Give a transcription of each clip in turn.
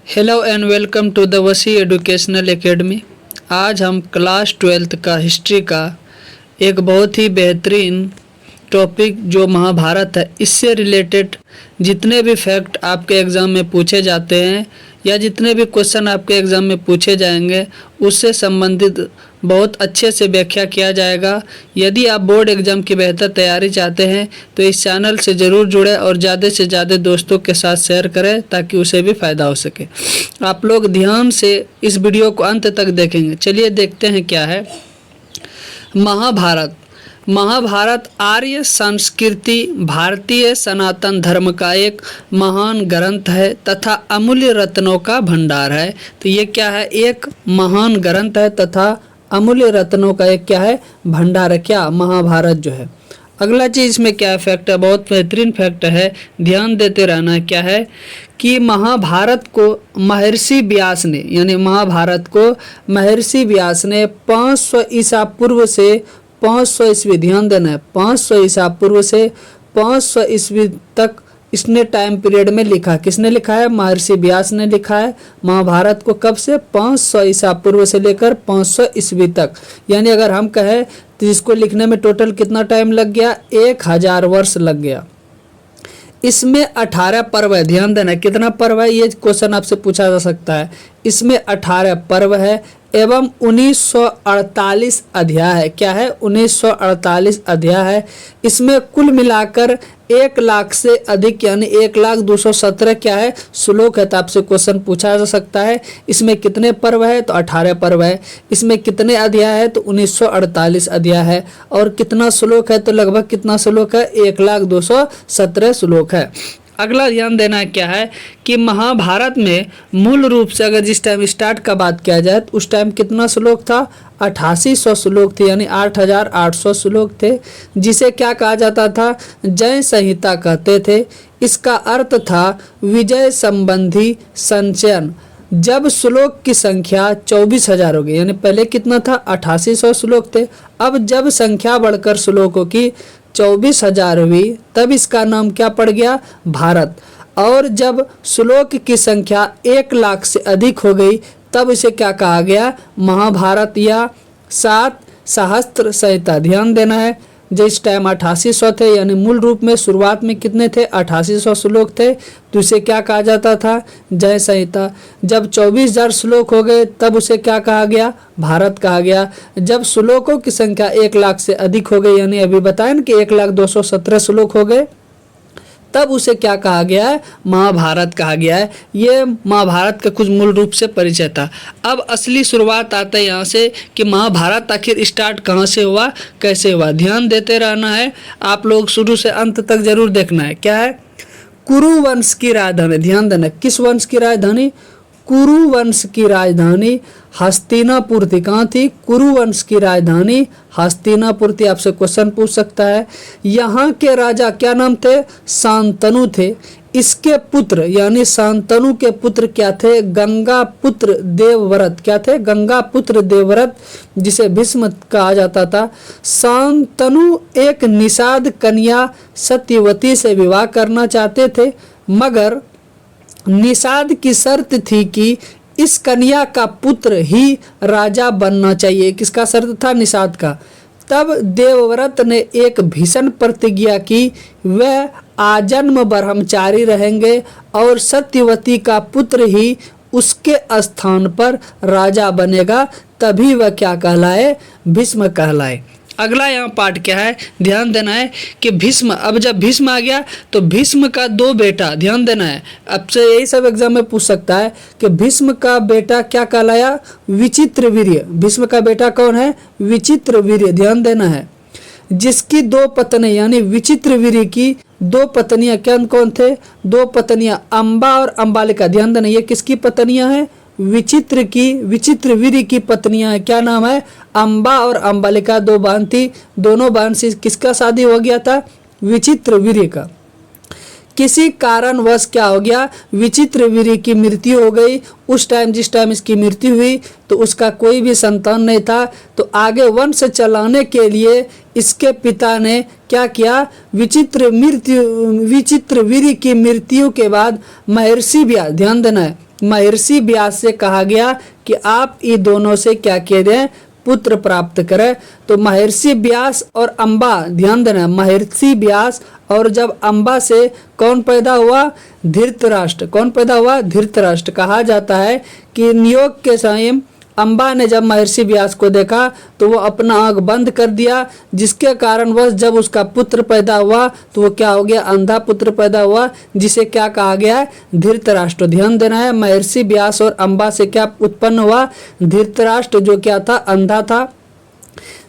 Hello and welcome to the Wasi educational academy. आज हम class 12th का हिस्ट्री का एक बहुत ही बेहतरीन टॉपिक जो महाभारत है, इससे रिलेटेड जितने भी फैक्ट आपके एग्ज़ाम में पूछे जाते हैं या जितने भी क्वेश्चन आपके एग्ज़ाम में पूछे जाएंगे उससे संबंधित बहुत अच्छे से व्याख्या किया जाएगा। यदि आप बोर्ड एग्ज़ाम की बेहतर तैयारी चाहते हैं तो इस चैनल से ज़रूर जुड़ें और ज़्यादा से ज़्यादा दोस्तों के साथ शेयर करें ताकि उसे भी फ़ायदा हो सके। आप लोग ध्यान से इस वीडियो को अंत तक देखेंगे। चलिए देखते हैं क्या है महाभारत। महाभारत आर्य संस्कृति भारतीय सनातन धर्म का एक महान ग्रंथ है तथा अमूल्य रत्नों का भंडार है। तो ये क्या है, एक महान ग्रंथ है तथा अमूल्य रत्नों का एक क्या है, भंडार है। क्या महाभारत जो है। अगला चीज़ इसमें क्या फैक्ट है, बहुत बेहतरीन फैक्ट है, ध्यान देते रहना है। क्या है कि महाभारत को महर्षि व्यास ने, यानी महाभारत को महर्षि व्यास ने 500 ईसा पूर्व से 500 ईस्वी, ध्यान देना है, 500 ईसा पूर्व से 500 ईस्वी तक इसने टाइम पीरियड में लिखा। किसने लिखा है? महर्षि व्यास ने लिखा है महाभारत को। कब से? 500 ईसा पूर्व से लेकर 500 ईस्वी तक। यानी अगर हम कहें तो इसको लिखने में टोटल कितना टाइम लग गया? 1000 वर्ष लग गया। इसमें 18 पर्व है, ध्यान देना। कितना पर्व है, ये क्वेश्चन आपसे पूछा जा सकता है। इसमें 18 पर्व है एवं 1948 अध्याय है। क्या है? 1948 अध्याय है। इसमें कुल मिलाकर 1 लाख से अधिक यानी 1,02,17 क्या है, श्लोक है। तो आपसे क्वेश्चन पूछा जा सकता है इसमें कितने पर्व है, तो 18 पर्व है। इसमें कितने अध्याय है, तो 1948 अध्याय है। और कितना श्लोक है, तो लगभग कितना श्लोक है, 1,02,17 श्लोक है। अगला ध्यान देना है क्या है कि महाभारत में मूल रूप से अगर जिस टाइम स्टार्ट का बात किया जाए तो उस टाइम कितना श्लोक था? 8800 श्लोक थे, यानी 8800 श्लोक थे, जिसे क्या कहा जाता था? जय संहिता कहते थे। इसका अर्थ था विजय संबंधी संचयन। जब श्लोक की संख्या 24,000 हो गई, यानी पहले कितना था? 8800 श्लोक थे। अब जब संख्या बढ़कर श्लोकों की 24,000 हुई तब इसका नाम क्या पड़ गया? भारत। और जब श्लोक की संख्या 1 लाख से अधिक हो गई तब इसे क्या कहा गया? महाभारत या 7 सहस्त्र संहिता। ध्यान देना है, जिस टाइम 8800 थे, यानी मूल रूप में शुरुआत में कितने थे? 8800 श्लोक थे, तो इसे क्या कहा जाता था? जय संहिता। जब 24,000 श्लोक हो गए तब उसे क्या कहा गया? भारत कहा गया। जब श्लोकों की संख्या 1 लाख से अधिक हो गई, यानी अभी बताएं ना कि 1,02,17 श्लोक हो गए, तब उसे क्या कहा गया है? महाभारत कहा गया है। ये महाभारत का कुछ मूल रूप से परिचय था। अब असली शुरुआत आता है यहाँ से कि महाभारत आखिर स्टार्ट कहाँ से हुआ, कैसे हुआ। ध्यान देते रहना है, आप लोग शुरू से अंत तक जरूर देखना है। क्या है? कुरु वंश की राजधानी, ध्यान देना। किस वंश की राजधानी? कुरु वंश की राजधानी हस्तिनापुर थी। कहाँ थी? कुरु वंश की राजधानी हस्तिनापुर थी। आपसे क्वेश्चन पूछ सकता है। यहाँ के राजा क्या नाम थे? शांतनु थे। इसके पुत्र यानी शांतनु के पुत्र क्या थे? गंगा पुत्र देवव्रत। क्या थे? गंगा पुत्र देवव्रत, जिसे भीष्म कहा जाता था। शांतनु एक निषाद कन्या सत्यवती से विवाह करना चाहते थे, मगर निषाद की शर्त थी कि इस कन्या का पुत्र ही राजा बनना चाहिए। किसका शर्त था? निषाद का। तब देवव्रत ने एक भीषण प्रतिज्ञा की, वह आजन्म ब्रह्मचारी रहेंगे और सत्यवती का पुत्र ही उसके स्थान पर राजा बनेगा, तभी वह क्या कहलाए? भीष्म कहलाए। अगला यहाँ पार्ट क्या है, ध्यान देना है कि भीष्म, अब जब भीष्म आ गया तो भीष्म का 2 बेटा, ध्यान देना है। अब से यही सब एग्जाम में पूछ सकता है कि भीष्म का बेटा क्या कहलाया? विचित्रवीर्य। भीष्म का बेटा कौन है? विचित्रवीर्य। ध्यान देना है, जिसकी 2 पत्नी, यानी विचित्रवीर्य की 2 पत्नियां कौन थे? 2 पत्नियां अम्बा और अम्बालिका। ध्यान देना, ये किसकी पत्नियां हैं? विचित्रवीर्य की पत्नियां हैं। क्या नाम है? अम्बा और अम्बालिका। 2 बहन थी, दोनों बहन से किसका शादी हो गया था? विचित्रवीर्य का। किसी कारणवश क्या हो गया? विचित्रवीर्य की मृत्यु हो गई। उस टाइम जिस टाइम इसकी मृत्यु हुई तो उसका कोई भी संतान नहीं था। तो आगे वंश चलाने के लिए इसके पिता ने क्या किया? विचित्रवीर्य की मृत्यु के बाद महर्षि व्यास, ध्यान देना है, महर्षि व्यास से कहा गया कि आप ये दोनों से क्या किए दें, पुत्र प्राप्त करें। तो महर्षि व्यास और अंबा, ध्यान देना, महर्षि व्यास और जब अंबा से कौन पैदा हुआ, धृतराष्ट्र। कौन पैदा हुआ, धृतराष्ट्र। कहा जाता है कि नियोग के समय अंबा ने जब महर्षि व्यास को देखा तो वो अपना आंख बंद कर दिया, जिसके कारण वह जब उसका पुत्र पैदा हुआ तो वो क्या हो गया, अंधा पुत्र पैदा हुआ, जिसे क्या कहा गया है, धृतराष्ट्र। ध्यान देना है, महर्षि व्यास और अंबा से क्या उत्पन्न हुआ, धृतराष्ट्र, जो क्या था, अंधा था।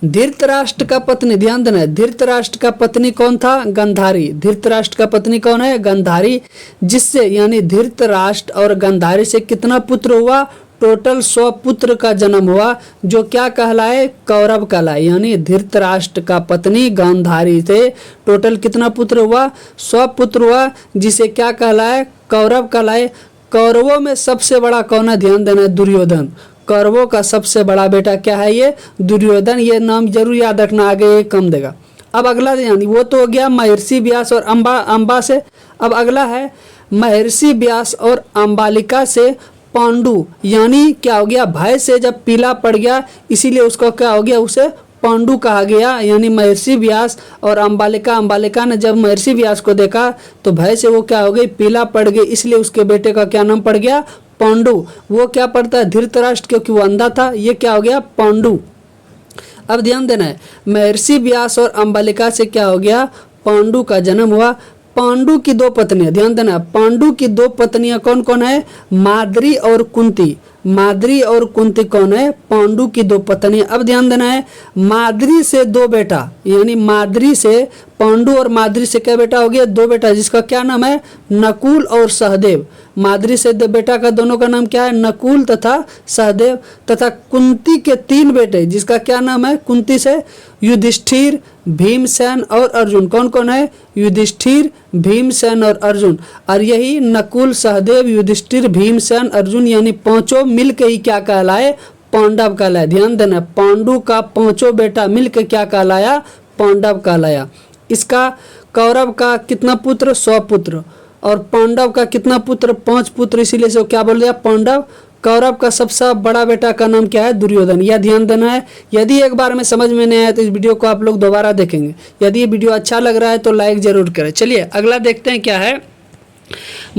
धृतराष्ट्र का पत्नी, ध्यान देना है, धृतराष्ट्र का पत्नी कौन था, गंधारी। धृतराष्ट्र का पत्नी कौन है, गंधारी, जिससे यानी धृतराष्ट्र और गंधारी से कितना पुत्र हुआ, टोटल 100 पुत्र का जन्म हुआ, जो क्या कहलाए, कौरव कहलाए। यानी धृतराष्ट्र का पत्नी गांधारी से टोटल कितना पुत्र हुआ, 100 पुत्र हुआ, जिसे क्या कहलाए, कौरव कहलाए। कौरवों में सबसे बड़ा कौन है, ध्यान देना है, दुर्योधन। कौरवों का सबसे बड़ा बेटा क्या है, ये दुर्योधन। ये नाम जरूर याद रखना, आगे ये कम देगा। अब अगला ध्यान, वो तो हो गया महर्षि व्यास और अंबा से। अब अगला है महर्षि व्यास और अंबालिका से पांडु, यानी क्या हो गया, भय से जब पीला पड़ गया इसीलिए उसको क्या हो गया, उसे पांडु कहा गया। यानी महर्षि व्यास और अंबालिका ने जब महर्षि व्यास को देखा तो भय से वो क्या हो गई, पीला पड़ गई, इसलिए उसके बेटे का क्या नाम पड़ गया, पांडु। वो क्या पड़ता है, धृतराष्ट्र, क्योंकि वो अंधा था, ये क्या हो गया, पांडु। अब ध्यान देना है, महर्षि व्यास और अंबालिका से क्या हो गया, पांडु का जन्म हुआ। पांडु की 2 पत्नियां, ध्यान देना, पांडु की 2 पत्नियां कौन कौन है, माद्री और कुंती। माद्री और कुंती कौन है, पांडु की 2 पत्नियां। अब ध्यान देना है, माद्री से 2 बेटा, यानी माद्री से पांडु और माद्री से क्या बेटा हो गया, 2 बेटा, जिसका क्या नाम है, नकुल और सहदेव। माद्री से 2 बेटा का दोनों का नाम क्या है, नकुल तथा सहदेव। तथा कुंती के 3 बेटे, जिसका क्या नाम है, कुंती से युधिष्ठिर, भीमसेन और अर्जुन। कौन कौन है, युधिष्ठिर, भीमसेन और अर्जुन। और यही नकुल, सहदेव, युधिष्ठिर, भीमसेन, अर्जुन, यानी 5 मिलकर ही क्या कहलाए, पांडव कहलाए। ध्यान देना, पांडु का 5 बेटा मिलकर क्या कहलाया, पांडव कहलाया। इसका कौरव का कितना पुत्र, 100 पुत्र, और पांडव का कितना पुत्र, 5 पुत्र, इसीलिए से क्या बोल दिया, पांडव। कौरव का सबसे बड़ा बेटा का नाम क्या है, दुर्योधन। यह ध्यान देना है। यदि एक बार में समझ में नहीं आया तो इस वीडियो को आप लोग दोबारा देखेंगे। यदि ये वीडियो अच्छा लग रहा है तो लाइक जरूर करें। चलिए अगला देखते हैं क्या है,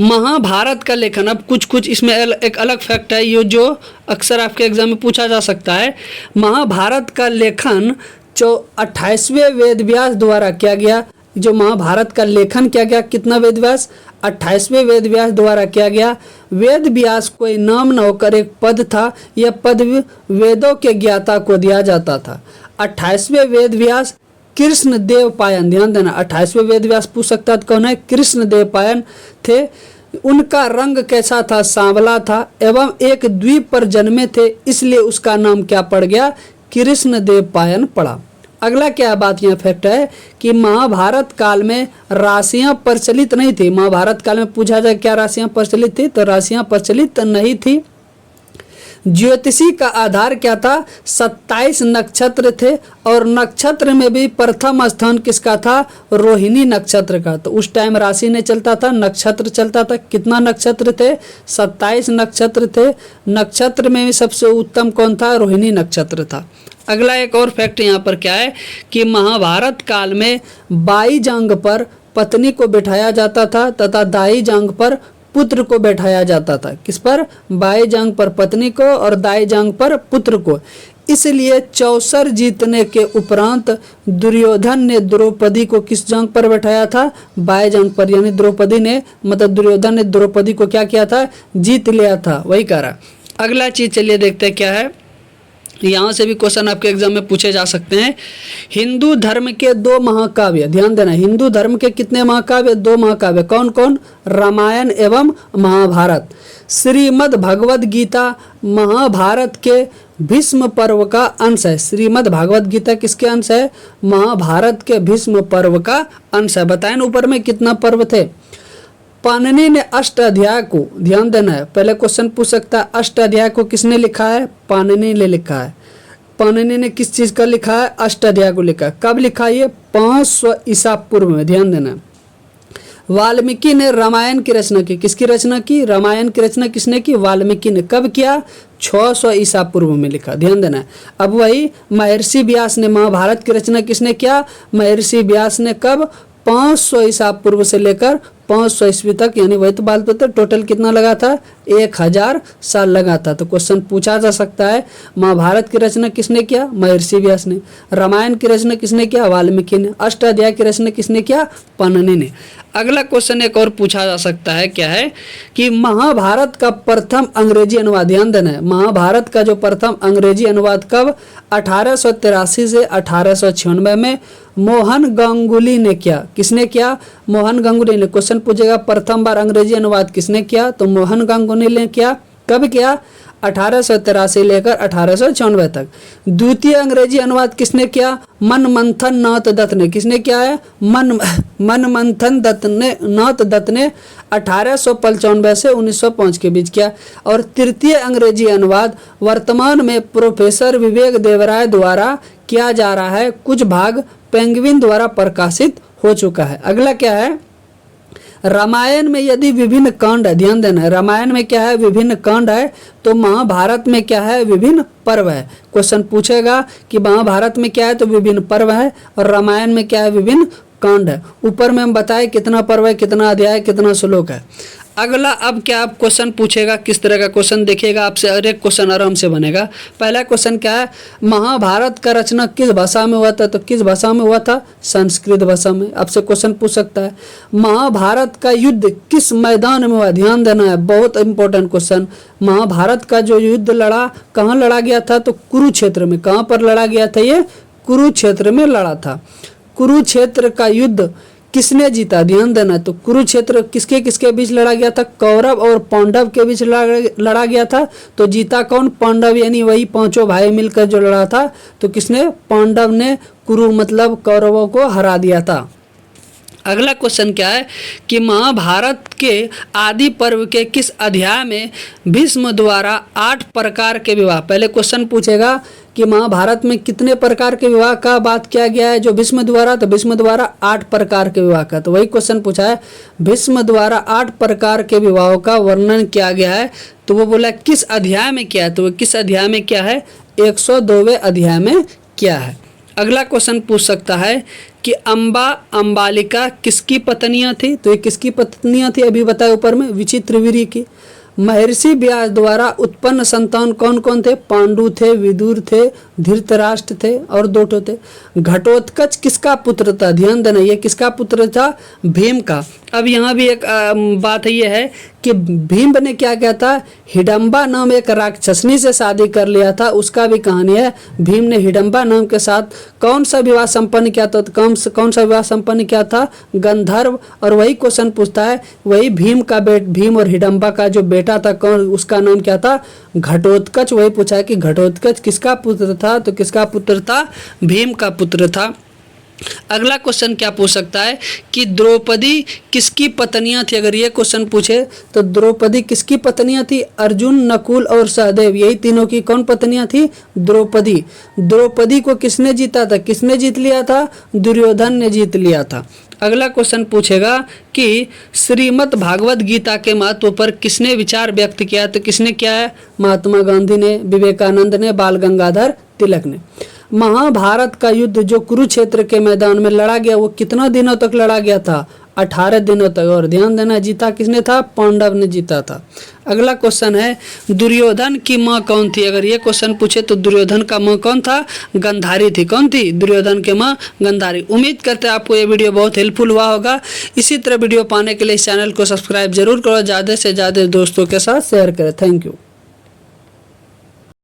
महाभारत का लेखन। अब कुछ इसमें एक अलग फैक्ट है, ये जो अक्सर आपके एग्जाम में पूछा जा सकता है। महाभारत का लेखन 28वें वेद व्यास द्वारा किया गया। जो महाभारत का लेखन किया गया, कितना वेद व्यास, 28वें वेद व्यास द्वारा किया गया। वेद व्यास कोई नाम न होकर एक पद था, यह पद वेदों के ज्ञाता को दिया जाता था। 28वें वेद व्यास कृष्ण देव पायन, ध्यान देना, 28वें वेद व्यास पूछ सकता है कौन है, कृष्ण देव पायन थे। उनका रंग कैसा था, सांवला था, एवं एक द्वीप पर जन्मे थे, इसलिए उसका नाम क्या पड़ गया, कृष्ण देव पायन पड़ा। अगला क्या बात यहाँ फैक्ट है कि महाभारत काल में राशियां प्रचलित नहीं थी। महाभारत काल में पूछा जाए क्या राशियां प्रचलित थी, तो राशियां प्रचलित नहीं थी। ज्योतिषी का आधार क्या था, 27 नक्षत्र थे, और नक्षत्र में भी प्रथम स्थान किसका था, रोहिणी नक्षत्र का। तो उस टाइम राशि नहीं चलता था, नक्षत्र चलता था। कितना नक्षत्र थे, 27 नक्षत्र थे। नक्षत्र में भी सबसे उत्तम कौन था, रोहिणी नक्षत्र था। अगला एक और फैक्ट यहाँ पर क्या है कि महाभारत काल में बाई जांग पर पत्नी को बिठाया जाता था तथा दाई जांग पर पुत्र को बैठाया जाता था। किस पर, बाई जांग पर पत्नी को और दाई जांग पर पुत्र को। इसलिए चौसर जीतने के उपरांत दुर्योधन ने द्रौपदी को किस जांग पर बैठाया था, बाई जांग पर। यानी द्रौपदी ने, मतलब दुर्योधन ने द्रौपदी को क्या किया था, जीत लिया था, वही करा। अगला चीज चलिए देखते हैं क्या है। यहाँ से भी क्वेश्चन आपके एग्जाम में पूछे जा सकते हैं। हिंदू धर्म के 2 महाकाव्य, ध्यान देना, हिंदू धर्म के कितने महाकाव्य, 2 महाकाव्य, कौन कौन, रामायण एवं महाभारत। श्रीमद् भगवद गीता महाभारत के भीष्म पर्व का अंश है। श्रीमद् भगवद गीता किसके अंश है, महाभारत के भीष्म पर्व का अंश है। बताएं ऊपर में कितना पर्व थे। पाणिनि ने अष्टाध्याय को, ध्यान देना है, पहले क्वेश्चन पूछ सकता है अष्टाध्याय को किसने लिखा है, पाणिनि ने लिखा है। पाणिनि ने किस चीज का लिखा है, अष्टाध्याय को लिखा है। कब लिखा है ये, 500 ईसा पूर्व में, ध्यान देना। वाल्मीकि ने रामायण की रचना की। किसकी रचना की? रामायण की रचना किसने की? वाल्मीकि ने। कब किया? 600 ईसा पूर्व में लिखा, ध्यान देना है। अब वही महर्षि व्यास ने महाभारत की रचना किसने किया? महर्षि व्यास ने। कब? 500 ईसा पूर्व से लेकर 500 ईस्वी तक, यानी वही तो बात होता है। टोटल कितना लगा था? 1000 साल लगा था। तो क्वेश्चन पूछा जा सकता है महाभारत की रचना किसने किया? महर्षि व्यास ने। रामायण की रचना किसने किया? वाल्मीकि ने। अष्टाध्याय की रचना किसने किया? पन्नी ने। अगला क्वेश्चन एक और पूछा जा सकता है, क्या है कि महाभारत का प्रथम अंग्रेजी अनुवाद, ध्यान देना है, महाभारत का जो प्रथम अंग्रेजी अनुवाद कब? 1883 से 1896 में मोहन गांगुली ने किया। किसने किया? मोहन गांगुली ने। क्वेश्चन पूछेगा प्रथम बार अंग्रेजी अनुवाद किसने किया? तो मोहन गांगुली ने किया। कब किया? 1883 लेकर 1896 तक। द्वितीय अंग्रेजी अनुवाद किसने किया? मनमंथन नाथ दत्त ने। किसने किया है? मनमंथन नाथ दत्त ने 1895 से 1905 के बीच किया। और तृतीय अंग्रेजी अनुवाद वर्तमान में प्रोफेसर विवेक देवराय द्वारा किया जा रहा है। कुछ भाग पेंगुइन द्वारा प्रकाशित हो चुका है। अगला क्या है? रामायण में यदि विभिन्न कांड है, ध्यान देना है, रामायण में क्या है? विभिन्न कांड है। तो महाभारत में क्या है? विभिन्न पर्व है। क्वेश्चन पूछेगा कि महाभारत में क्या है? तो विभिन्न पर्व है। और रामायण में क्या है? विभिन्न कांड है। ऊपर में हम बताए कितना पर्व है, कितना अध्याय है, कितना श्लोक है। अगला अब क्या आप क्वेश्चन पूछेगा, किस तरह का क्वेश्चन देखिएगा आपसे, और एक क्वेश्चन आराम से बनेगा। पहला क्वेश्चन क्या है? महाभारत का रचना किस भाषा में हुआ था? तो किस भाषा में हुआ था? संस्कृत भाषा में। आपसे क्वेश्चन पूछ सकता है महाभारत का युद्ध किस मैदान में हुआ? ध्यान देना है, बहुत इंपॉर्टेंट क्वेश्चन। महाभारत का जो युद्ध लड़ा, कहाँ लड़ा गया था? तो कुरुक्षेत्र में। कहाँ पर लड़ा गया था? ये कुरुक्षेत्र में लड़ा था। कुरुक्षेत्र का युद्ध किसने जीता? ध्यान देना। तो कुरुक्षेत्र किसके किसके बीच लड़ा गया था? कौरव और पांडव के बीच लड़ा गया था। तो जीता कौन? पांडव, यानी वही पांचों भाई मिलकर जो लड़ा था। तो किसने? पांडव ने कुरु मतलब कौरवों को हरा दिया था। अगला क्वेश्चन क्या है कि महाभारत के आदि पर्व के किस अध्याय में भीष्म द्वारा 8 प्रकार के विवाह? पहले क्वेश्चन पूछेगा कि महाभारत में कितने प्रकार के विवाह का बात किया गया है जो भीष्म द्वारा? तो भीष्म द्वारा 8 प्रकार के विवाह का। तो वही क्वेश्चन पूछा है, भीष्म द्वारा 8 प्रकार के विवाहों का वर्णन किया गया है। तो वो बोला किस अध्याय में किया है? तो वो किस अध्याय में क्या है? 102वें अध्याय में क्या है। अगला क्वेश्चन पूछ सकता है कि अंबालिका किसकी पत्नियां थी? तो ये किसकी पत्नियां थी? अभी बताए ऊपर में, विचित्रवीर्य की। महर्षि व्यास द्वारा उत्पन्न संतान कौन कौन थे? पांडु थे, विदुर थे, धृतराष्ट्र थे और दोटो थे। घटोत्कच किसका पुत्र था? ध्यान देना, ये किसका पुत्र था? भीम का। अब यहाँ भी एक बात ये है कि भीम ने क्या किया था? हिडम्बा नाम एक राक्षसनी से शादी कर लिया था, उसका भी कहानी है। भीम ने हिडम्बा नाम के साथ कौन सा विवाह संपन्न किया था? कौन सा विवाह संपन्न किया था? गंधर्व। और वही क्वेश्चन पूछता है, वही भीम और हिडम्बा का जो बेटा था, कौन, उसका नाम क्या था? घटोत्कच। वही पूछा है कि घटोत्कच किसका पुत्र था? तो किसका पुत्र था? भीम का पुत्र था। अगला क्वेश्चन क्या पूछ सकता है कि द्रौपदी किसकी पत्नियां थी? अगर ये क्वेश्चन पूछे तो द्रौपदी किसकी पत्नियां थी? अर्जुन, नकुल और सहदेव, यही तीनों की कौन पत्नियां थी? द्रौपदी। द्रौपदी को किसने जीता था? किसने जीत लिया था? दुर्योधन ने जीत लिया था। अगला क्वेश्चन पूछेगा कि श्रीमद् भागवत गीता के महत्व पर किसने विचार व्यक्त किया? तो किसने किया है? महात्मा गांधी ने, विवेकानंद ने, बाल गंगाधर तिलक ने। महाभारत का युद्ध जो कुरुक्षेत्र के मैदान में लड़ा गया वो कितना दिनों तक लड़ा गया था? 18 दिनों तक। और ध्यान देना, जीता किसने था? पांडव ने जीता था। अगला क्वेश्चन है दुर्योधन की माँ कौन थी? अगर ये क्वेश्चन पूछे तो दुर्योधन का माँ कौन था? गंधारी थी। कौन थी? दुर्योधन के माँ गंधारी। उम्मीद करते हैं आपको ये वीडियो बहुत हेल्पफुल हुआ होगा। इसी तरह वीडियो पाने के लिए इस चैनल को सब्सक्राइब जरूर करो, ज़्यादा से ज़्यादा दोस्तों के साथ शेयर करें। Thank you.